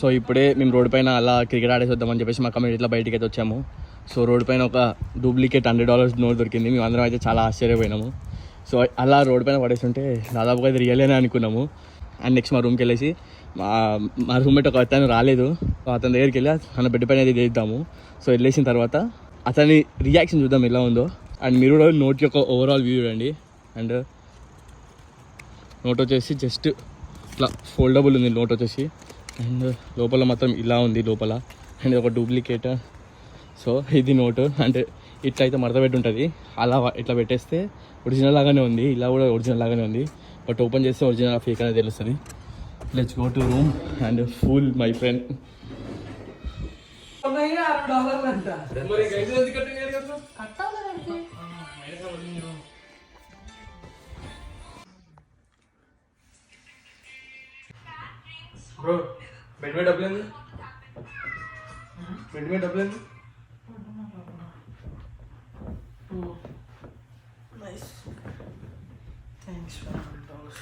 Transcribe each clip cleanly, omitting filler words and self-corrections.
So ఇప్పుడే మేము road పైన అలా క్రికెట్ ఆడేసి వద్దామని చెప్పేసి మా కమ్యూనిటీలో బయటికి అయితే వచ్చాము. సో రోడ్ పైన ఒక డూప్లికేట్ $100 నోట్ దొరికింది. మేము అందరం అయితే చాలా ఆశ్చర్యపోయినాము. సో అలా రోడ్ పైన పడేస్తుంటే దాదాపుగా అది రియలేనే అనుకున్నాము. అండ్ నెక్స్ట్ మా రూమ్కి వెళ్ళేసి మా రూమ్మేట్ ఒక అతను రాలేదు, అతని దగ్గరికి వెళ్ళి మన బెడ్ పైన అయితే చేద్దాము. సో వెళ్ళేసిన తర్వాత అతని రియాక్షన్ చూద్దాం ఎలా ఉందో. అండ్ మీరు కూడా నోట్ యొక్క ఓవరాల్ వ్యూ చూడండి. అండ్ నోట్ వచ్చేసి జస్ట్ ఇట్లా ఫోల్డబుల్ ఉంది నోట్ వచ్చేసి. అండ్ లోపల మాత్రం ఇలా ఉంది లోపల. అండ్ ఒక డూప్లికేట్. సో ఇది నోటు అంటే ఇట్లా అయితే మడత పెట్టి ఉంటుంది, అలా ఇట్లా పెట్టేస్తే ఒరిజినల్ లాగానే ఉంది, ఇలా కూడా ఒరిజినల్ లాగానే ఉంది. బట్ ఓపెన్ చేస్తే ఒరిజినల్ ఫేక్ అనేది తెలుస్తుంది. Let's go to room and full my friend. Bro bed మీద డబ్బులు ఏంది? బెడ్ మీద డబ్బులు ఏంది? Nice. Thanks for $100.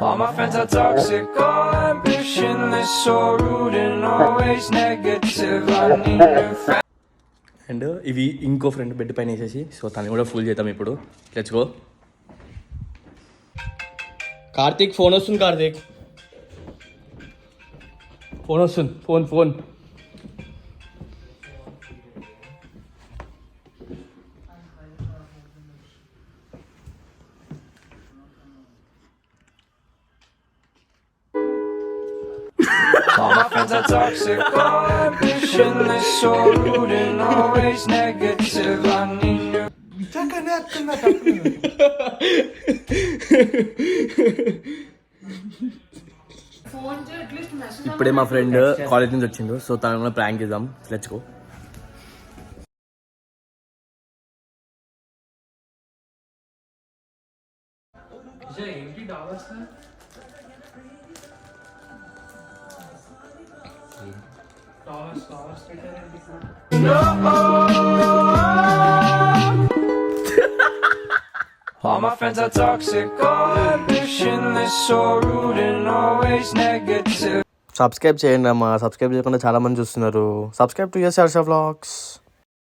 All my friends are toxic, all ambitionless, so rude and always negative. I need new friends. And ఇవి ఇంకో friend bed పైన వేసేసి, సో తను కూడా ఫుల్ చేద్దాం ఇప్పుడు. Let's go. కార్తీక్ ఫోన్ వస్తుంది. కార్తీక్ ఫోన్ వస్తుంది. Phone All my friends are toxic, all ambitionless, so rude and always negative. I need new. ఇప్పుడే మా ఫ్రెండ్ కాలేజ్ నుంచి వచ్చిండు, సో తను ప్రాంక్ చేద్దాం. Let's go. All my friends are toxic, all ambitionless, so rude and always negative. Subscribe చేయండి అమ్మా, subscribe చేయకుండా చాలా మంది చూస్తున్నారు. Subscribe to us Harsha vlogs.